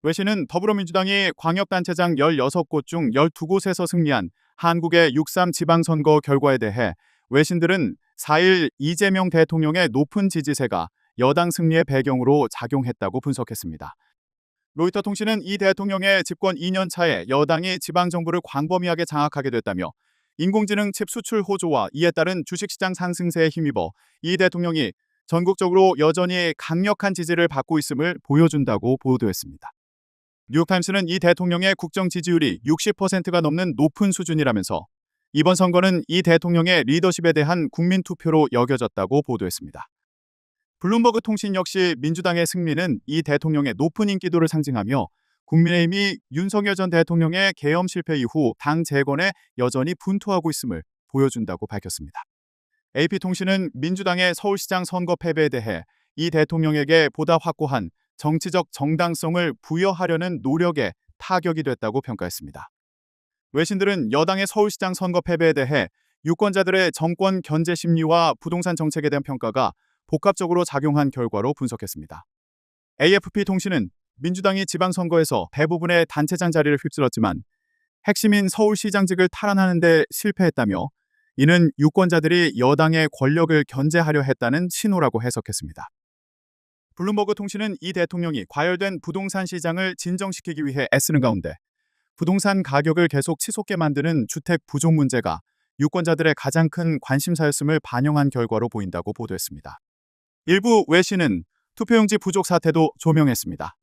외신은 더불어민주당이 광역단체장 16곳 중 12곳에서 승리한 한국의 6.3 지방선거 결과에 대해 외신들은 4일 이재명 대통령의 높은 지지세가 여당 승리의 배경으로 작용했다고 분석했습니다. 로이터 통신은 이 대통령의 집권 2년 차에 여당이 지방정부를 광범위하게 장악하게 됐다며 인공지능 칩 수출 호조와 이에 따른 주식시장 상승세에 힘입어 이 대통령이 전국적으로 여전히 강력한 지지를 받고 있음을 보여준다고 보도했습니다. 뉴욕타임스는 이 대통령의 국정 지지율이 60%가 넘는 높은 수준이라면서 이번 선거는 이 대통령의 리더십에 대한 국민 투표로 여겨졌다고 보도했습니다. 블룸버그 통신 역시 민주당의 승리는 이 대통령의 높은 인기도를 상징하며 국민의힘이 윤석열 전 대통령의 계엄 실패 이후 당 재건에 여전히 분투하고 있음을 보여준다고 밝혔습니다. AP통신은 민주당의 서울시장 선거 패배에 대해 이 대통령에게 보다 확고한 정치적 정당성을 부여하려는 노력에 타격이 됐다고 평가했습니다. 외신들은 여당의 서울시장 선거 패배에 대해 유권자들의 정권 견제 심리와 부동산 정책에 대한 평가가 복합적으로 작용한 결과로 분석했습니다. AFP통신은 민주당이 지방선거에서 대부분의 단체장 자리를 휩쓸었지만 핵심인 서울시장직을 탈환하는 데 실패했다며 이는 유권자들이 여당의 권력을 견제하려 했다는 신호라고 해석했습니다. 블룸버그 통신은 이 대통령이 과열된 부동산 시장을 진정시키기 위해 애쓰는 가운데 부동산 가격을 계속 치솟게 만드는 주택 부족 문제가 유권자들의 가장 큰 관심사였음을 반영한 결과로 보인다고 보도했습니다. 일부 외신은 투표용지 부족 사태도 조명했습니다.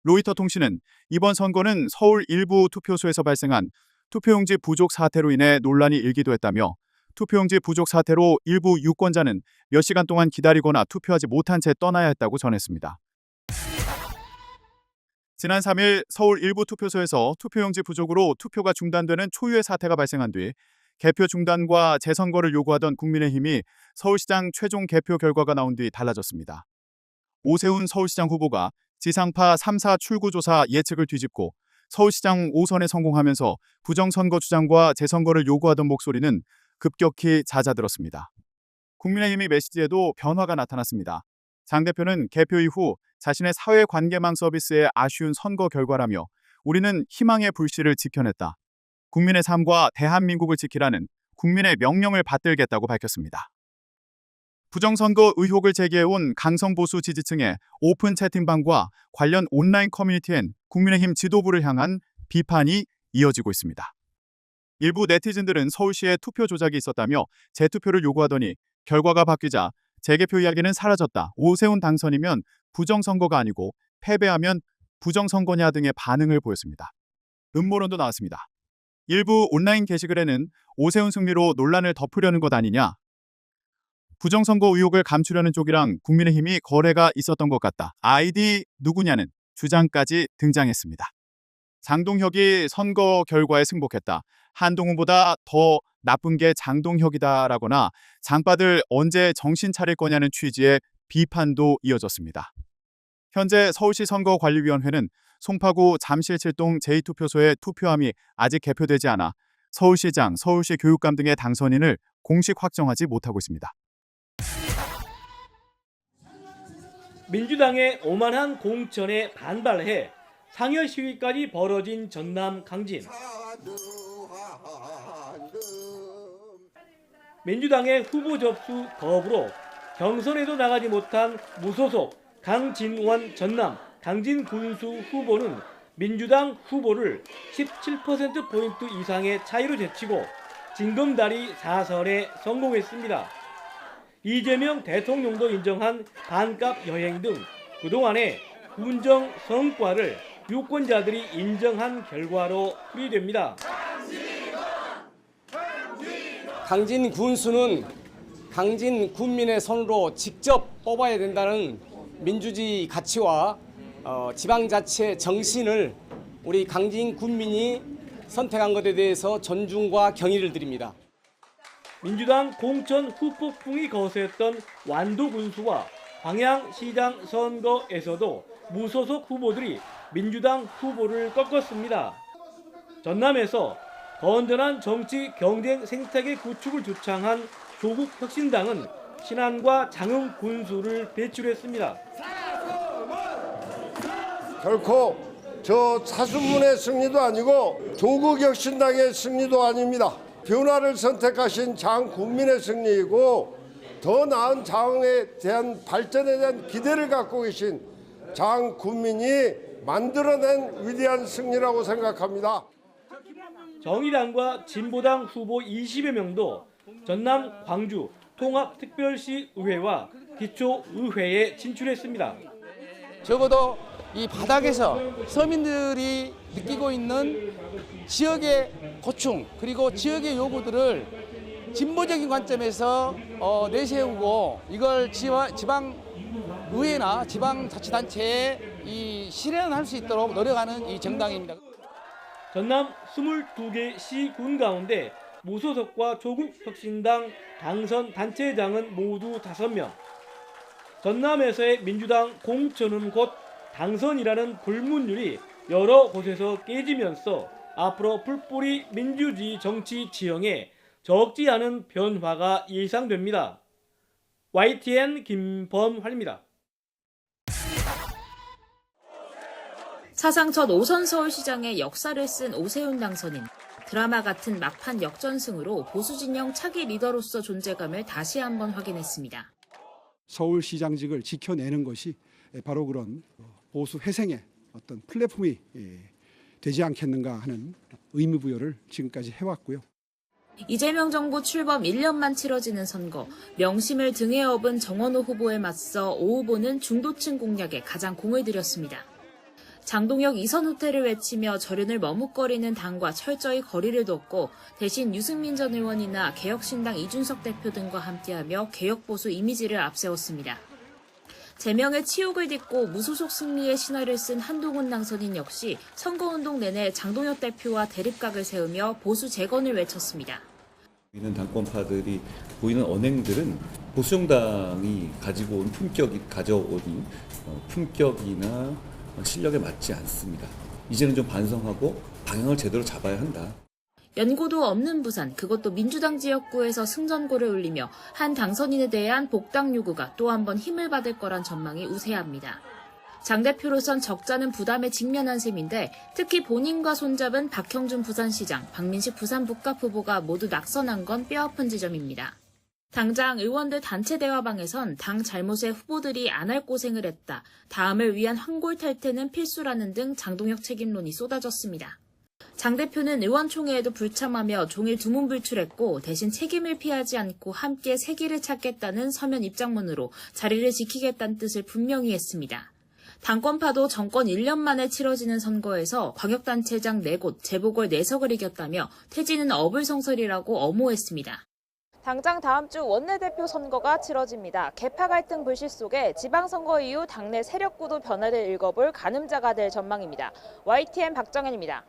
로이터 통신은 이번 선거는 서울 일부 투표소에서 발생한 투표용지 부족 사태로 인해 논란이 일기도 했다며 투표용지 부족 사태로 일부 유권자는 몇 시간 동안 기다리거나 투표하지 못한 채 떠나야 했다고 전했습니다. 지난 3일 서울 일부 투표소에서 투표용지 부족으로 투표가 중단되는 초유의 사태가 발생한 뒤 개표 중단과 재선거를 요구하던 국민의힘이 서울시장 최종 개표 결과가 나온 뒤 달라졌습니다. 오세훈 서울시장 후보가 지상파 3사 출구조사 예측을 뒤집고 서울시장 5선에 성공하면서 부정선거 주장과 재선거를 요구하던 목소리는 급격히 잦아들었습니다. 국민의힘의 메시지에도 변화가 나타났습니다. 장 대표는 개표 이후 자신의 사회관계망 서비스의 아쉬운 선거 결과라며 우리는 희망의 불씨를 지켜냈다. 국민의 삶과 대한민국을 지키라는 국민의 명령을 받들겠다고 밝혔습니다. 부정선거 의혹을 제기해온 강성보수 지지층의 오픈 채팅방과 관련 온라인 커뮤니티엔 국민의힘 지도부를 향한 비판이 이어지고 있습니다. 일부 네티즌들은 서울시에 투표 조작이 있었다며 재투표를 요구하더니 결과가 바뀌자 재개표 이야기는 사라졌다. 오세훈 당선이면 부정선거가 아니고 패배하면 부정선거냐 등의 반응을 보였습니다. 음모론도 나왔습니다. 일부 온라인 게시글에는 오세훈 승리로 논란을 덮으려는 것 아니냐, 부정선거 의혹을 감추려는 쪽이랑 국민의힘이 거래가 있었던 것 같다, 아이디 누구냐는 주장까지 등장했습니다. 장동혁이 선거 결과에 승복했다, 한동훈보다 더 나쁜 게 장동혁이다라거나 장빠들 언제 정신 차릴 거냐는 취지의 비판도 이어졌습니다. 현재 서울시 선거관리위원회는 송파구 잠실 7동 제2투표소의 투표함이 아직 개표되지 않아 서울시장, 서울시 교육감 등의 당선인을 공식 확정하지 못하고 있습니다. 민주당의 오만한 공천에 반발해 상여 시위까지 벌어진 전남 강진. 민주당의 후보 접수 거부로 경선에도 나가지 못한 무소속 강진원 전남 강진 군수 후보는 민주당 후보를 17%포인트 이상의 차이로 제치고 징검다리 4선에 성공했습니다. 이재명 대통령도 인정한 반값 여행 등 그동안의 군정 성과를 유권자들이 인정한 결과로 풀이됩니다. 강진 군수는 강진 군민의 손으로 직접 뽑아야 된다는 민주주의 가치와 지방자치 정신을 우리 강진 군민이 선택한 것에 대해서 존중과 경의를 드립니다. 민주당 공천 후폭풍이 거세했던 완도 군수와 광양시장 선거에서도 무소속 후보들이 민주당 후보를 꺾었습니다. 전남에서 건전한 정치 경쟁 생태계 구축을 주창한 조국혁신당은 신안과 장흥 군수를 배출했습니다. 결코 저 사순문의 승리도 아니고 조국혁신당의 승리도 아닙니다. 변화를 선택하신 장군민의 승리이고 더 나은 장에 대한 발전에 대한 기대를 갖고 계신 장군민이 만들어낸 위대한 승리라고 생각합니다. 정의당과 진보당 후보 20여 명도 전남 광주 통합특별시 의회와 기초의회에 진출했습니다. 적어도 이 바닥에서 서민들이 느끼고 있는 지역의 고충 그리고 지역의 요구들을 진보적인 관점에서 내세우고 이걸 지방의회나 지방자치단체에 실현할 수 있도록 노력하는 이 정당입니다. 전남 22개 시군 가운데 무소속과 조국혁신당 당선 단체장은 모두 5명. 전남에서의 민주당 공천은 곧 당선이라는 불문율이 여러 곳에서 깨지면서 앞으로 풀뿌리 민주주의 정치 지형에 적지 않은 변화가 예상됩니다. YTN 김범환입니다. 사상 첫 5선 서울시장의 역사를 쓴 오세훈 당선인. 드라마 같은 막판 역전승으로 보수진영 차기 리더로서 존재감을 다시 한번 확인했습니다. 서울시장직을 지켜내는 것이 바로 그런 보수 회생의 어떤 플랫폼이 되지 않겠는가 하는 의무부여를 지금까지 해왔고요. 이재명 정부 출범 1년만 치러지는 선거, 명심을 등에 업은 정원호 후보에 맞서 오 후보는 중도층 공략에 가장 공을 들였습니다. 장동혁 이선 후퇴를 외치며 절연을 머뭇거리는 당과 철저히 거리를 뒀고 대신 유승민 전 의원이나 개혁신당 이준석 대표 등과 함께하며 개혁보수 이미지를 앞세웠습니다. 제명의 치욕을 딛고 무소속 승리의 신화를 쓴 한동훈 당선인 역시 선거운동 내내 장동혁 대표와 대립각을 세우며 보수 재건을 외쳤습니다. 보이는 당권파들이 보이는 언행들은 보수정당이 가지고 온 가져온 품격이나 실력에 맞지 않습니다. 이제는 좀 반성하고 방향을 제대로 잡아야 한다. 연고도 없는 부산, 그것도 민주당 지역구에서 승전고를 울리며 한 당선인에 대한 복당 요구가 또 한 번 힘을 받을 거란 전망이 우세합니다. 장 대표로선 적잖은 부담에 직면한 셈인데 특히 본인과 손잡은 박형준 부산시장, 박민식 부산북갑 후보가 모두 낙선한 건 뼈아픈 지점입니다. 당장 의원들 단체 대화방에선 당 잘못에 후보들이 안 할 고생을 했다, 다음을 위한 환골 탈퇴는 필수라는 등 장동혁 책임론이 쏟아졌습니다. 장 대표는 의원총회에도 불참하며 종일 두문불출했고 대신 책임을 피하지 않고 함께 새길을 찾겠다는 서면 입장문으로 자리를 지키겠다는 뜻을 분명히 했습니다. 당권파도 정권 1년 만에 치러지는 선거에서 광역단체장 4곳, 재보궐 4석을 이겼다며 퇴진은 어불성설이라고 엄호했습니다. 당장 다음 주 원내대표 선거가 치러집니다. 계파 갈등 불씨 속에 지방선거 이후 당내 세력구도 변화를 읽어볼 가늠자가 될 전망입니다. YTN 박정현입니다.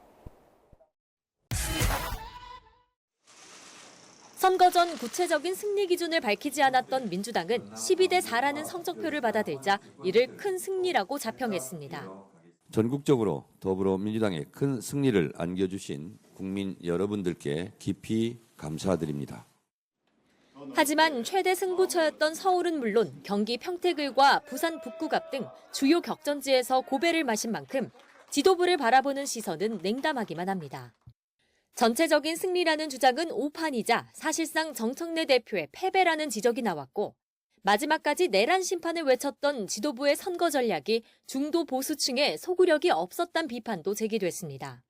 선거 전 구체적인 승리 기준을 밝히지 않았던 민주당은 12대 4라는 성적표를 받아들자 이를 큰 승리라고 자평했습니다. 전국적으로 더불어민주당에 큰 승리를 안겨주신 국민 여러분들께 깊이 감사드립니다. 하지만 최대 승부처였던 서울은 물론 경기 평택을과 부산 북구갑 등 주요 격전지에서 고배를 마신 만큼 지도부를 바라보는 시선은 냉담하기만 합니다. 전체적인 승리라는 주장은 오판이자 사실상 정청래 대표의 패배라는 지적이 나왔고 마지막까지 내란 심판을 외쳤던 지도부의 선거 전략이 중도 보수층에 소구력이 없었다는 비판도 제기됐습니다.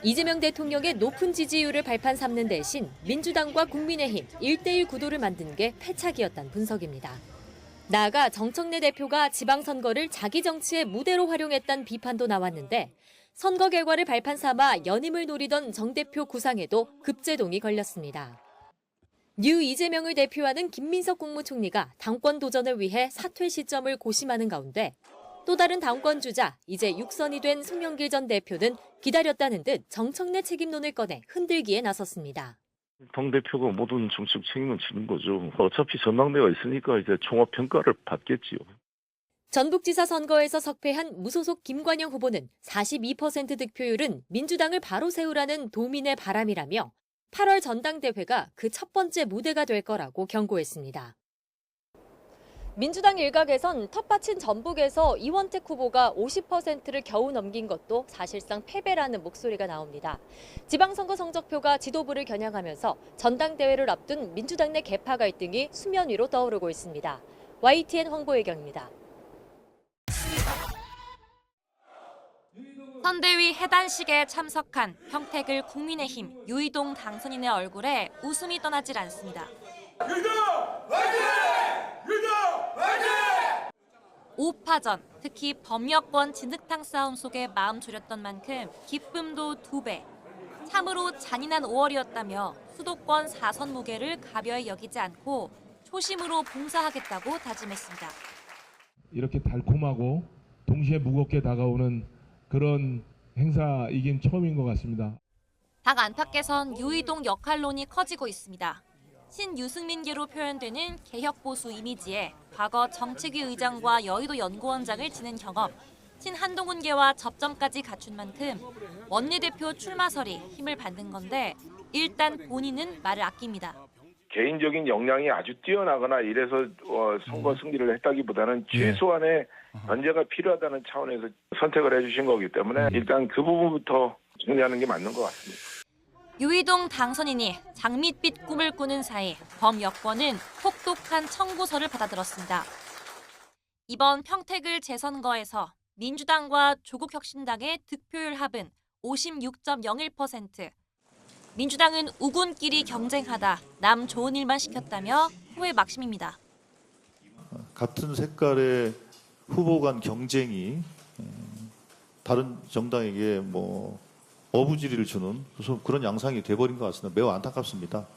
이재명 대통령의 높은 지지율을 발판 삼는 대신 민주당과 국민의힘 1대1 구도를 만든 게 패착이었다는 분석입니다. 나아가 정청래 대표가 지방선거를 자기 정치의 무대로 활용했다는 비판도 나왔는데 선거 결과를 발판 삼아 연임을 노리던 정 대표 구상에도 급제동이 걸렸습니다. 뉴 이재명을 대표하는 김민석 국무총리가 당권 도전을 위해 사퇴 시점을 고심하는 가운데 또 다른 당권 주자, 이제 육선이 된 송영길 전 대표는 기다렸다는 듯 정청래 책임론을 꺼내 흔들기에 나섰습니다. 당대표가 모든 정치적 책임을 지는 거죠. 어차피 전당대회가 있으니까 이제 종합평가를 받겠지요. 전북지사 선거에서 석패한 무소속 김관영 후보는 42% 득표율은 민주당을 바로 세우라는 도민의 바람이라며 8월 전당대회가 그 첫 번째 무대가 될 거라고 경고했습니다. 민주당 일각에선 텃밭인 전북에서 이원택 후보가 50%를 겨우 넘긴 것도 사실상 패배라는 목소리가 나옵니다. 지방선거 성적표가 지도부를 겨냥하면서 전당대회를 앞둔 민주당 내 계파 갈등이 수면 위로 떠오르고 있습니다. YTN 황보혜경입니다. 선대위 해단식에 참석한 평택을 국민의힘 유이동 당선인의 얼굴에 웃음이 떠나질 않습니다. 유이동 화이팅! 유이동 화이팅! 5파전, 특히 범여권 진흙탕 싸움 속에 마음 졸였던 만큼 기쁨도 2배. 참으로 잔인한 5월이었다며 수도권 4선 무게를 가벼이 여기지 않고 초심으로 봉사하겠다고 다짐했습니다. 이렇게 달콤하고 동시에 무겁게 다가오는 그런 행사이긴 처음인 것 같습니다. 당 안팎에선 유이동 역할론이 커지고 있습니다. 신유승민계로 표현되는 개혁보수 이미지에 과거 정책위 의장과 여의도 연구원장을 지낸 경험, 신한동훈계와 접점까지 갖춘 만큼 원내대표 출마설이 힘을 받는 건데 일단 본인은 말을 아낍니다. 개인적인 역량이 아주 뛰어나거나 이래서 선거 승리를 했다기보다는 최소한의 견제가 필요하다는 차원에서 선택을 해주신 거기 때문에 일단 그 부분부터 정리하는 게 맞는 것 같습니다. 유이동 당선인이 장밋빛 꿈을 꾸는 사이 범여권은 혹독한 청구서를 받아들었습니다. 이번 평택을 재선거에서 민주당과 조국혁신당의 득표율 합은 56.01%. 민주당은 우군끼리 경쟁하다 남 좋은 일만 시켰다며 후회 막심입니다. 같은 색깔의 후보 간 경쟁이 다른 정당에게 어부지리를 주는 그런 양상이 돼버린 것 같습니다. 매우 안타깝습니다.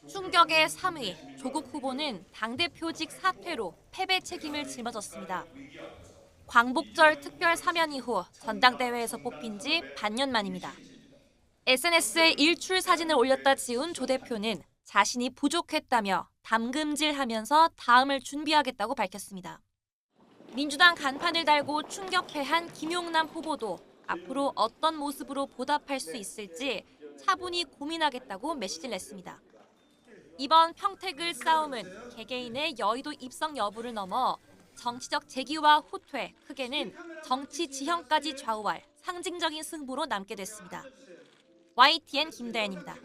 충격의 3위, 조국 후보는 당대표직 사퇴로 패배 책임을 짊어졌습니다. 광복절 특별 사면 이후 전당대회에서 뽑힌 지 반년 만입니다. SNS에 일출 사진을 올렸다 지운 조 대표는 자신이 부족했다며 담금질하면서 다음을 준비하겠다고 밝혔습니다. 민주당 간판을 달고 충격패한 김용남 후보도 앞으로 어떤 모습으로 보답할 수 있을지 차분히 고민하겠다고 메시지를 냈습니다. 이번 평택을 싸움은 개개인의 여의도 입성 여부를 넘어 정치적 재기와 후퇴, 크게는 정치 지형까지 좌우할 상징적인 승부로 남게 됐습니다. YTN 김다현입니다.